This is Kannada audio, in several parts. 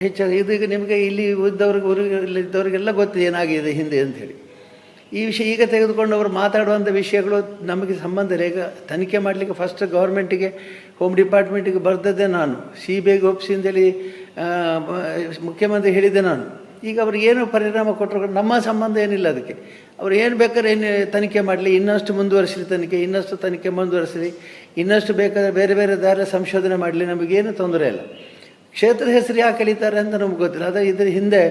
ಹೆಚ್ಚಾಗಿ ಇದೀಗ ನಿಮಗೆ ಇಲ್ಲಿ ಇದ್ದವರಿಗೆಲ್ಲ ಗೊತ್ತಿದೆ ಏನಾಗಿದೆ ಹಿಂದೆ ಅಂಥೇಳಿ. ಈ ವಿಷಯ ಈಗ ತೆಗೆದುಕೊಂಡು ಅವರು ಮಾತಾಡುವಂಥ ವಿಷಯಗಳು ನಮಗೆ ಸಂಬಂಧ ಇಲ್ಲ. ಈಗ ತನಿಖೆ ಮಾಡಲಿಕ್ಕೆ ಫಸ್ಟ್ ಗೌರ್ಮೆಂಟಿಗೆ ಹೋಮ್ ಡಿಪಾರ್ಟ್ಮೆಂಟಿಗೆ ಬರ್ತದೆ ನಾನು, CBIಗೆ ಒಪ್ಪಿಸಿ ಅಂತೇಳಿ ಮುಖ್ಯಮಂತ್ರಿ ಹೇಳಿದ್ದೆ ನಾನು. ಈಗ ಅವ್ರು ಏನು ಪರಿಣಾಮ ಕೊಟ್ಟರು ನಮ್ಮ ಸಂಬಂಧ ಏನಿಲ್ಲ ಅದಕ್ಕೆ. ಅವ್ರು ಏನು ಬೇಕಾದ್ರೆ ಏನು ತನಿಖೆ ಮಾಡಲಿ, ಇನ್ನಷ್ಟು ಮುಂದುವರಿಸಲಿ ತನಿಖೆ, ಇನ್ನಷ್ಟು ತನಿಖೆ ಮುಂದುವರಿಸಲಿ, ಇನ್ನಷ್ಟು ಬೇಕಾದರೆ ಬೇರೆ ಬೇರೆ ದಾರಿ ಸಂಶೋಧನೆ ಮಾಡಲಿ, ನಮಗೇನು ತೊಂದರೆ ಇಲ್ಲ. ಕ್ಷೇತ್ರದ ಹೆಸರು ಯಾಕೆ ಕಳೀತಾರೆ ಅಂತ ನಮ್ಗೆ ಗೊತ್ತಿಲ್ಲ. ಆದರೆ ಇದ್ರ ಹಿಂದೆ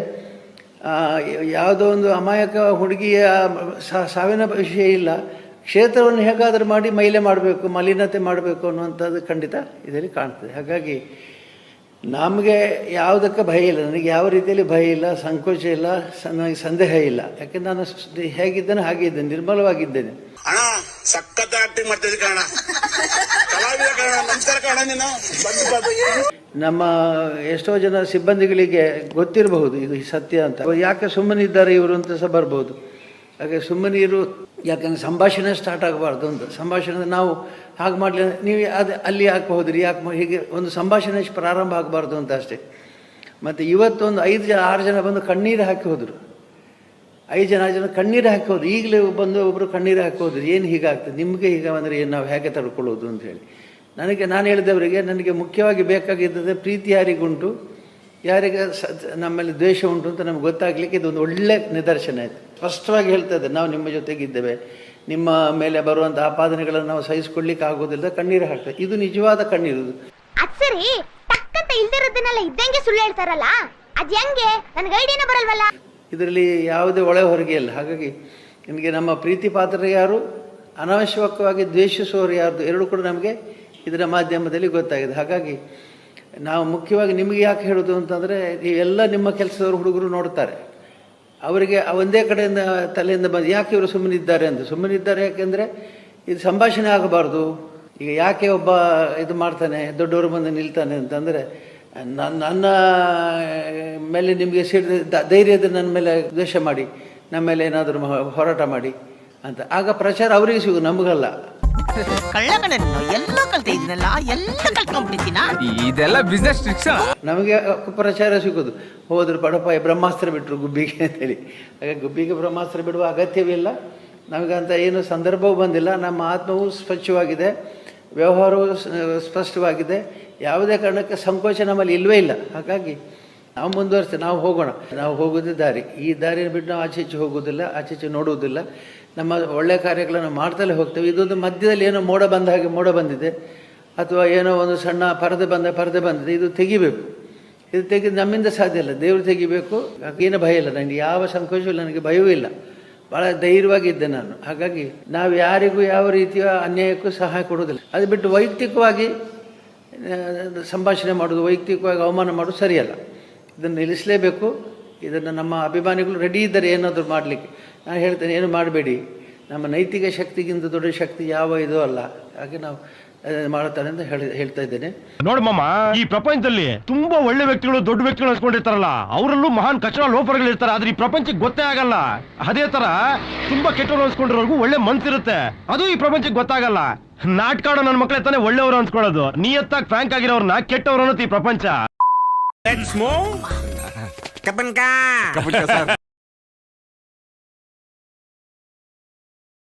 ಯಾವುದೋ ಒಂದು ಅಮಾಯಕ ಹುಡುಗಿಯ ಸಾವಿನ ವಿಷಯ ಇಲ್ಲ. ಕ್ಷೇತ್ರವನ್ನು ಹೇಗಾದರೂ ಮಾಡಿ ಮೈಲೆ ಮಾಡಬೇಕು, ಮಲಿನತೆ ಮಾಡಬೇಕು ಅನ್ನುವಂಥದ್ದು ಖಂಡಿತ ಇದರಲ್ಲಿ ಕಾಣ್ತದೆ. ಹಾಗಾಗಿ ನಮಗೆ ಯಾವುದಕ್ಕೆ ಭಯ ಇಲ್ಲ, ನನಗೆ ಯಾವ ರೀತಿಯಲ್ಲಿ ಭಯ ಇಲ್ಲ, ಸಂಕೋಚ ಇಲ್ಲ, ನನಗೆ ಸಂದೇಹ ಇಲ್ಲ. ಯಾಕೆಂದ್ರೆ ನಾನು ಹೇಗಿದ್ದೇನೆ ಹಾಗೆ ಇದ್ದೇನೆ, ನಿರ್ಮಲವಾಗಿದ್ದೇನೆ. ಅಣ್ಣ ಸಖತ್ ಆಕ್ಟಿಂಗ್ ಮಾಡ್ತಿದ್ದೆ ಕಣ, ಕಲಾವಿದ ಕಣ, ನಮಸ್ಕಾರ ಕಣ. ನೀನು ನಮ್ಮ ಎಷ್ಟೋ ಜನ ಸಿಬ್ಬಂದಿಗಳಿಗೆ ಗೊತ್ತಿರಬಹುದು ಇದು ಸತ್ಯ ಅಂತ. ಯಾಕೆ ಸುಮ್ಮನಿದ್ದಾರೆ ಇವರು ಅಂತ ಸಹ ಬರ್ಬೋದು. ಹಾಗೆ ಸುಮ್ಮನಿರು, ಯಾಕಂದರೆ ಸಂಭಾಷಣೆ ಸ್ಟಾರ್ಟ್ ಆಗಬಾರ್ದು ಅಂತ. ಸಂಭಾಷಣೆ ನಾವು ಹಾಗೆ ಮಾಡಲಿ, ನೀವು ಅಲ್ಲಿ ಯಾಕೆ ಹೋದ್ರಿ, ಯಾಕೆ ಹೀಗೆ ಒಂದು ಸಂಭಾಷಣೆ ಪ್ರಾರಂಭ ಆಗಬಾರ್ದು ಅಂತ ಅಷ್ಟೇ. ಮತ್ತು ಇವತ್ತೊಂದು 5-6 ಜನ ಬಂದು ಕಣ್ಣೀರು ಹಾಕಿ ಹೋದರು. 5 ಜನ ಕಣ್ಣೀರು ಹಾಕಿ ಹೋದ್ರು. ಈಗಲೇ ಬಂದು ಒಬ್ಬರು ಕಣ್ಣೀರು ಹಾಕಿ ಹೋದ್ರು. ಏನು ಹೀಗಾಗ್ತದೆ ನಿಮಗೆ, ಹೀಗೆ ಅಂದರೆ ಏನು, ನಾವು ಹೇಗೆ ತಡ್ಕೊಳ್ಳೋದು ಅಂತ ಹೇಳಿ. ನಾನು ಹೇಳಿದವರಿಗೆ ನನಗೆ ಮುಖ್ಯವಾಗಿ ಬೇಕಾಗಿದ್ದದೆ ಪ್ರೀತಿ ಯಾರಿಗುಂಟು, ಯಾರಿಗೆ ನಮ್ಮಲ್ಲಿ ದ್ವೇಷ ಉಂಟು ಅಂತ ನಮ್ಗೆ ಗೊತ್ತಾಗಲಿಕ್ಕೆ ಇದೊಂದು ಒಳ್ಳೆ ನಿದರ್ಶನ ಆಯಿತು. ಸ್ಪಷ್ಟವಾಗಿ ಹೇಳ್ತದೆ, ನಾವು ನಿಮ್ಮ ಜೊತೆಗಿದ್ದೇವೆ, ನಿಮ್ಮ ಮೇಲೆ ಬರುವಂಥ ಆಪಾದನೆಗಳನ್ನು ನಾವು ಸಹಿಸಿಕೊಳ್ಳಿಕ್ಕೆ ಆಗೋದಿಲ್ಲ, ಕಣ್ಣೀರು ಹಾಕ್ತದೆ. ಇದು ನಿಜವಾದ ಕಣ್ಣೀರು. ಸರಿ, ತಕ್ಕಂತೆ ಇಲ್ದಿರೋದನ್ನೆಲ್ಲ ಇದ್ದಂಗೆ ಸುಳ್ಳು ಹೇಳ್ತಾರಲ್ಲ, ಅದು ಹೆಂಗೆ, ನನಗೆ ಐಡಿಯಾನೇ ಬರಲ್ವಲ್ಲ. ಇದರಲ್ಲಿ ಯಾವುದೇ ಒಳೆ ಹೊರಗೆ ಇಲ್ಲ. ಹಾಗಾಗಿ ನಿಮಗೆ ನಮ್ಮ ಪ್ರೀತಿ ಪಾತ್ರರು ಯಾರು, ಅನಾವಶ್ಯಕವಾಗಿ ದ್ವೇಷಿಸುವವರು ಯಾರ್ದು, ಎರಡೂ ಕೂಡ ನಮಗೆ ಇದರ ಮಾಧ್ಯಮದಲ್ಲಿ ಗೊತ್ತಾಗಿದೆ. ಹಾಗಾಗಿ ನಾವು ಮುಖ್ಯವಾಗಿ ನಿಮಗೆ ಯಾಕೆ ಹೇಳೋದು ಅಂತಂದರೆ, ನೀವೆಲ್ಲ ನಿಮ್ಮ ಕೆಲಸದವರು ಹುಡುಗರು ನೋಡ್ತಾರೆ, ಅವರಿಗೆ ಒಂದೇ ಕಡೆಯಿಂದ ತಲೆಯಿಂದ ಬಂದು ಯಾಕೆ ಇವರು ಸುಮ್ಮನಿದ್ದಾರೆ ಅಂತ. ಸುಮ್ಮನಿದ್ದಾರೆ ಯಾಕೆಂದರೆ ಇದು ಸಂಭಾಷಣೆ ಆಗಬಾರ್ದು. ಈಗ ಯಾಕೆ ಒಬ್ಬ ಇದು ಮಾಡ್ತಾನೆ, ದೊಡ್ಡವರು ಬಂದು ನಿಲ್ತಾನೆ ಅಂತಂದರೆ, ನನ್ನ ಮೇಲೆ ನಿಮಗೆ ಧೈರ್ಯದ ನನ್ನ ಮೇಲೆ ದ್ವೇಷ ಮಾಡಿ, ನಮ್ಮ ಮೇಲೆ ಏನಾದರೂ ಹೋರಾಟ ಮಾಡಿ ಅಂತ. ಆಗ ಪ್ರಚಾರ ಅವರಿಗೆ ಸಿಗು, ನಮಗಲ್ಲ. ಇದೆಲ್ಲ ಬಿಸ್ನೆಸ್ ಟ್ರಿಕ್ಸ್. ನಮಗೆ ಪ್ರಚಾರ ಸಿಗೋದು. ಹೋದ್ರು ಪಡಪ ಬ್ರಹ್ಮಾಸ್ತ್ರ ಬಿಟ್ಟರು ಗುಬ್ಬಿಗೆ ಅಂತೇಳಿ. ಹಾಗೆ ಗುಬ್ಬಿಗೆ ಬ್ರಹ್ಮಾಸ್ತ್ರ ಬಿಡುವ ಅಗತ್ಯವಿಲ್ಲ. ನಮಗಂತ ಏನು ಸಂದರ್ಭವೂ ಬಂದಿಲ್ಲ. ನಮ್ಮ ಆತ್ಮವೂ ಸ್ವಚ್ಛವಾಗಿದೆ, ವ್ಯವಹಾರವೂ ಸ್ಪಷ್ಟವಾಗಿದೆ. ಯಾವುದೇ ಕಾರಣಕ್ಕೆ ಸಂಕೋಚ ನಮ್ಮಲ್ಲಿ ಇಲ್ಲವೇ ಇಲ್ಲ. ಹಾಗಾಗಿ ನಾವು ಮುಂದುವರಿಸ್ತೇವೆ, ನಾವು ಹೋಗೋಣ. ನಾವು ಹೋಗೋದೇ ದಾರಿ, ಈ ದಾರಿನ ಬಿಟ್ಟು ನಾವು ಆಚೆ ಈಚೆ ಹೋಗೋದಿಲ್ಲ, ಆಚೆ ಈಚೆ ನೋಡುವುದಿಲ್ಲ. ನಮ್ಮ ಒಳ್ಳೆಯ ಕಾರ್ಯಗಳನ್ನು ಮಾಡ್ತಲೇ ಹೋಗ್ತೇವೆ. ಇದೊಂದು ಮಧ್ಯದಲ್ಲಿ ಏನೋ ಮೋಡ ಬಂದ ಹಾಗೆ ಮೋಡ ಬಂದಿದೆ, ಅಥವಾ ಏನೋ ಒಂದು ಸಣ್ಣ ಪರದೆ ಬಂದಿದೆ, ಇದು ತೆಗಿಬೇಕು. ಇದು ತೆಗೆದು ನಮ್ಮಿಂದ ಸಾಧ್ಯ ಇಲ್ಲ, ದೇವರು ತೆಗಿಬೇಕು. ಏನು ಭಯ ಇಲ್ಲ, ನನಗೆ ಯಾವ ಸಂಕೋಚವೂ ಇಲ್ಲ, ನನಗೆ ಭಯವೂ ಇಲ್ಲ. ಭಾಳ ಧೈರ್ಯವಾಗಿದ್ದೆ ನಾನು. ಹಾಗಾಗಿ ನಾವು ಯಾರಿಗೂ ಯಾವ ರೀತಿಯ ಅನ್ಯಾಯಕ್ಕೂ ಸಹಾಯ ಕೊಡೋದಿಲ್ಲ. ಅದು ಬಿಟ್ಟು ವೈಯಕ್ತಿಕವಾಗಿ ಸಂಭಾಷಣೆ ಮಾಡೋದು, ವೈಯಕ್ತಿಕವಾಗಿ ಅವಮಾನ ಮಾಡೋದು ಸರಿಯಲ್ಲ. ಇದನ್ನು ನಿಲ್ಲಿಸಲೇಬೇಕು. ಇದನ್ನು ನಮ್ಮ ಅಭಿಮಾನಿಗಳು ರೆಡಿ ಇದ್ದಾರೆ ಏನಾದರೂ ಮಾಡಲಿಕ್ಕೆ. ನಾನು ಹೇಳ್ತೇನೆ, ಏನು ಮಾಡಬೇಡಿ, ನಮ್ಮ ನೈತಿಕ ಶಕ್ತಿಗಿಂತ ದೊಡ್ಡ ಶಕ್ತಿ ಯಾವ ಇದೂ ಅಲ್ಲ. ಹಾಗೆ ನಾವು ಮಾಡ್ತಾರೆ ಅಂತ ಹೇಳ್ತಾ ಇದ್ದೇನೆ. ನೋಡಮ್ಮ, ಈ ಪ್ರಪಂಚದಲ್ಲಿ ತುಂಬಾ ಒಳ್ಳೆ ವ್ಯಕ್ತಿಗಳು, ದೊಡ್ಡ ವ್ಯಕ್ತಿಗಳು ಅನ್ಸ್ಕೊಂಡಿರ್ತಾರಲ್ಲ, ಅವರಲ್ಲೂ ಮಹಾನ್ ಕಚಡ ಲೋಪಗಳು ಇರ್ತಾರೆ. ಆದ್ರೆ ಈ ಪ್ರಪಂಚಕ್ಕೆ ಗೊತ್ತೇ ಆಗಲ್ಲ. ಅದೇ ತರ ತುಂಬಾ ಕೆಟ್ಟವರು ಅನ್ಸ್ಕೊಂಡಿರೋರ್ಗು ಒಳ್ಳೆ ಮನ್ಸಿರುತ್ತೆ, ಅದು ಈ ಪ್ರಪಂಚಕ್ಕೆ ಗೊತ್ತಾಗಲ್ಲ. ನಾಟಕ ಆಡೋ ನನ್ನ ಮಕ್ಕಳೇ ತಾನೇ ಒಳ್ಳೆಯವರು ಅನ್ಸ್ಕೊಳ್ಳೋದು. ನಿಯತ್ತಾಗಿ ಫ್ರಾಂಕ್ ಆಗಿರೋರ್ನ ಕೆಟ್ಟವರು ಅನ್ನೋದು ಈ ಪ್ರಪಂಚ. Let's move. ಕಪನ್ಕಾ